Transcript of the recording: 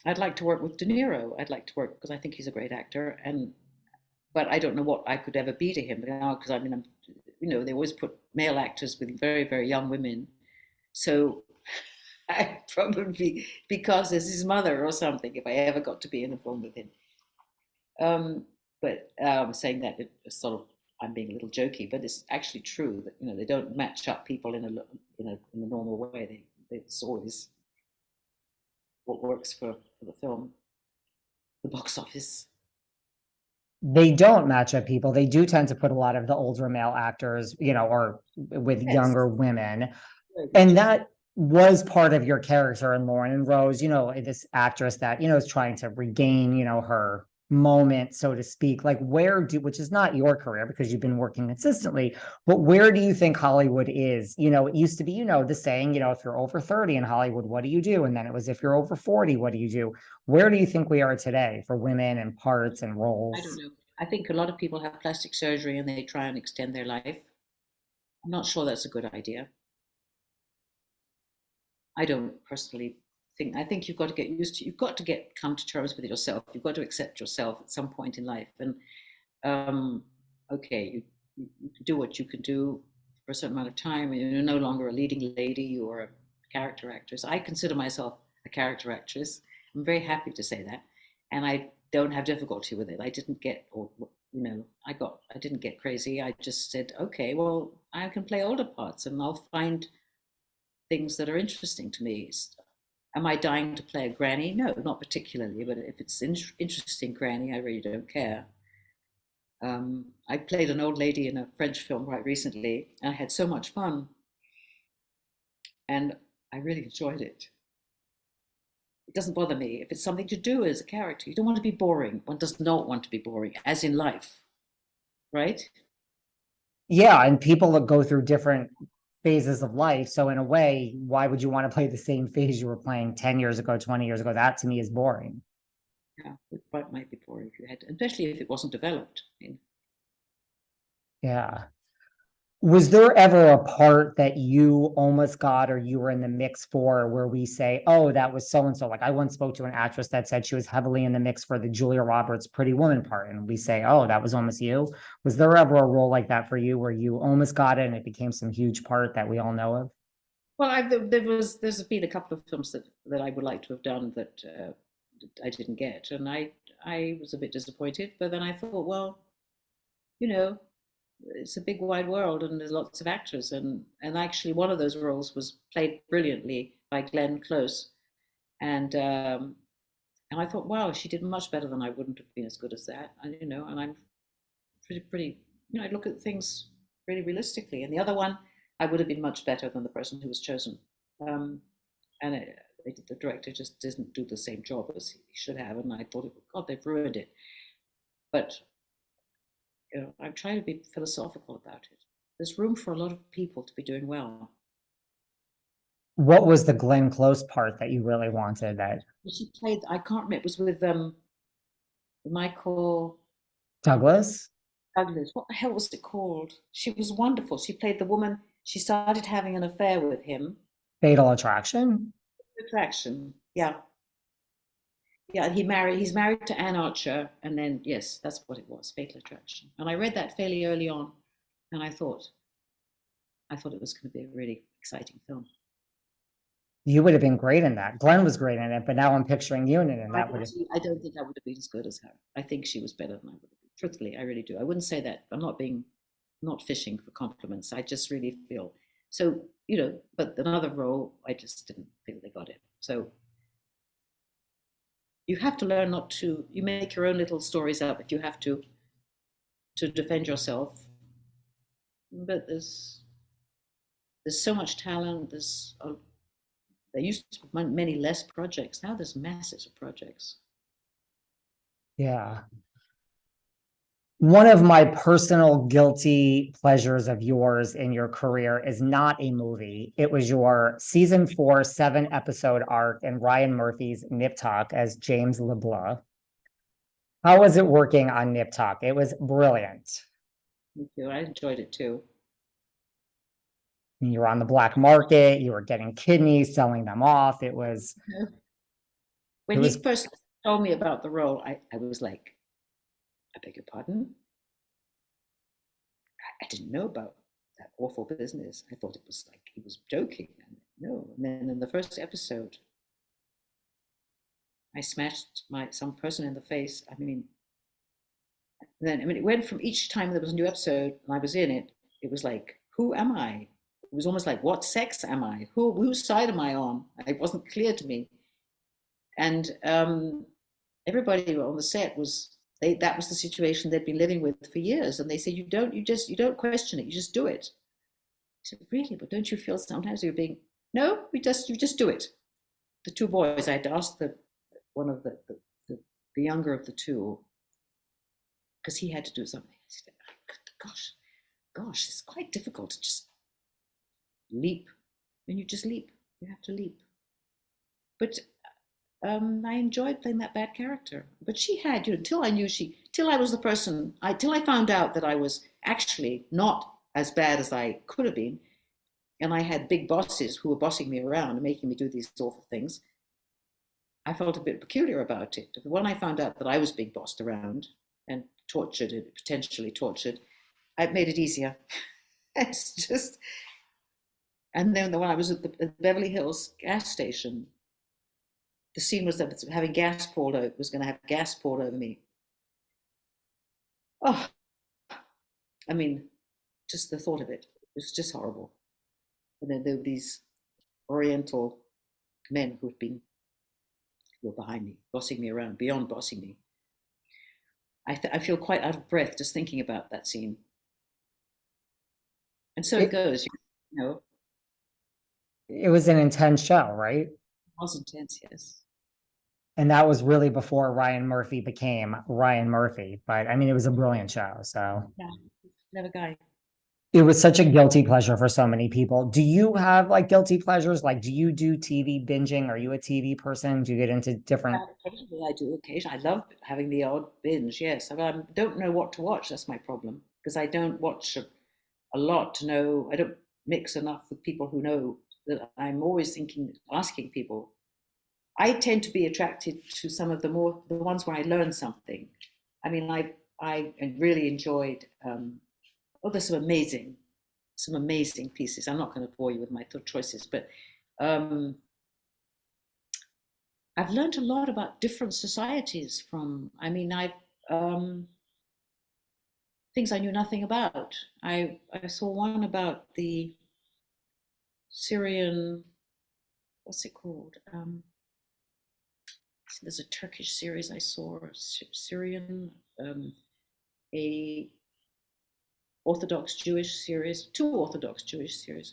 I'd like to work with De Niro. I'd like to work because I think he's a great actor, and but I don't know what I could ever be to him now because I mean, they always put male actors with very, very young women. So I probably, because as his mother or something, if I ever got to be in a film with him. Um, but saying that it's sort of, I'm being a little jokey, but it's actually true that they don't match up people in a normal way. It's always what works for the film, the box office. They don't match up people. They do tend to put a lot of the older male actors, or with Yes, younger women. very And much. that was part of your character in Loren Rose, this actress that, is trying to regain, her moment, so to speak. Like, which is not your career because you've been working consistently, but where do you think Hollywood is? It used to be, the saying, if you're over 30 in Hollywood, what do you do? And then it was, if you're over 40, what do you do? Where do you think we are today for women and parts and I don't roles? know. I think a lot of people have plastic surgery and they try and extend their life. I'm not sure that's a good idea. I don't personally think. I think you've got to get used to. You've got to come to terms with yourself. You've got to accept yourself at some point in life. And um, okay, you can do what you can do for a certain amount of time, and you're no longer a leading lady or a character actress. I consider myself a character actress. I'm very happy to say that, and I don't have difficulty with it. I didn't get, or I didn't get crazy. I just said, okay, well, I can play older parts, and I'll find things that are interesting to me. Am I dying to play a granny? No, not particularly. But if it's interesting granny, I really don't care. I played an old lady in a French film right recently, and I had so much fun, and I really enjoyed it. It doesn't bother me if it's something to do as a character. You don't want to be boring. One does not want to be boring, as in life, right? Yeah, and people that go through different phases of life. So in a way, why would you want to play the same phase you were playing 10 years ago, 20 years ago? That to me is boring. Yeah, it might be boring if you had, especially if it wasn't developed. I mean, Yeah. Was there ever a part that you almost got or you were in the mix for where we say, oh, that was so and so? Like I once spoke to an actress that said she was heavily in the mix for the Julia Roberts Pretty Woman part. And we say, oh, that was almost you. Was there ever a role like that for you where you almost got it and it became some huge part that we all know of? well, there's been a couple of films that I would like to have done that I didn't get, and I was a bit disappointed. But then I thought, well, you know, it's a big wide world, and there's lots of actors, and actually one of those roles was played brilliantly by Glenn Close, and and I thought, wow, she did much better than I wouldn't have been as good as that, and I'm pretty, I look at things really realistically. And the other one, I would have been much better than the person who was chosen. Um, and the director just didn't do the same job as he should have. And I thought, God, they've ruined it. But I'm trying to be philosophical about it. There's room for a lot of people to be doing well. What was the Glenn Close part that you really wanted that She played, I can't remember, it was with Michael Douglas? Douglas. What the hell was it called? She was wonderful. She played the woman. She started having an affair with him. Fatal Attraction? Attraction. Yeah. Yeah, he's married to Anne Archer, and then yes, that's what it was, Fatal Attraction. And I read that fairly early on, and I thought it was going to be a really exciting film. You would have been great in that. Glenn was great in it, but now I'm picturing you in it, and I that would don't have. see, I don't think I would have been as good as her. I think she was better than I would have been. Truthfully, I really do. I wouldn't say that. Not fishing for compliments. I just really feel so. But another role, I just didn't feel they got it. So you have to learn not to. You make your own little stories up if you have to defend yourself. But there's so much talent. There used to be many less projects. Now there's masses of projects. Yeah. One of my personal guilty pleasures of yours in your career is not a movie. It was your season 4, 7 episode arc in Ryan Murphy's Nip Tuck as James LeBlanc. How was it working on Nip Tuck? It was brilliant. Me too. I enjoyed it too. You were on the black market, you were getting kidneys, selling them off. It was, When he first told me about the role, I was like, I beg your pardon? I didn't know about that awful business. I thought it was like he was joking. And no. And then in the first episode, I smashed some person in the face. I mean, it went from each time there was a new episode and I was in it, it was like, who am I? It was almost like, what sex am I? Whose side am I on? It wasn't clear to me. And everybody on the set that was the situation they'd been living with for years. And they said, you don't question it, you just do it. I said, really? But don't you feel sometimes you're being, no, you just do it. The two boys, I had asked one of the younger of the two, because he had to do something. I said, gosh, it's quite difficult to just leap. And you just leap. You have to leap. But I enjoyed playing that bad character. But she had, till I was the person, till I found out that I was actually not as bad as I could have been, and I had big bosses who were bossing me around and making me do these awful things, I felt a bit peculiar about it. When I found out that I was being bossed around and tortured and potentially tortured, it made it easier. It's just, and then when I was at the Beverly Hills gas station, the scene was that having gas poured over, was going to have gas poured over me. Oh, I mean, just the thought of it was just horrible. And then there were these Oriental men who were behind me, bossing me around, beyond bossing me. I feel quite out of breath just thinking about that scene. And so it goes, It was an intense show, right? It was intense, yes. And that was really before Ryan Murphy became Ryan Murphy. But I mean, it was a brilliant show. So yeah, clever guy. It was such a guilty pleasure for so many people. Do you have like guilty pleasures? Like, do you do TV binging? Are you a TV person? Do you get into different? Occasionally, I do. Occasionally, I love having the odd binge. Yes, I don't know what to watch. That's my problem, because I don't watch a lot to know. I don't mix enough with people who know. That I'm always asking people. I tend to be attracted to some of the ones where I learn something. I mean, I really enjoyed. There's some amazing pieces. I'm not going to bore you with my choices, but I've learned a lot about different societies from. I mean, things I knew nothing about. I saw one about the Syrian. What's it called? There's a Turkish series I saw, Syrian, a Orthodox Jewish series, two Orthodox Jewish series.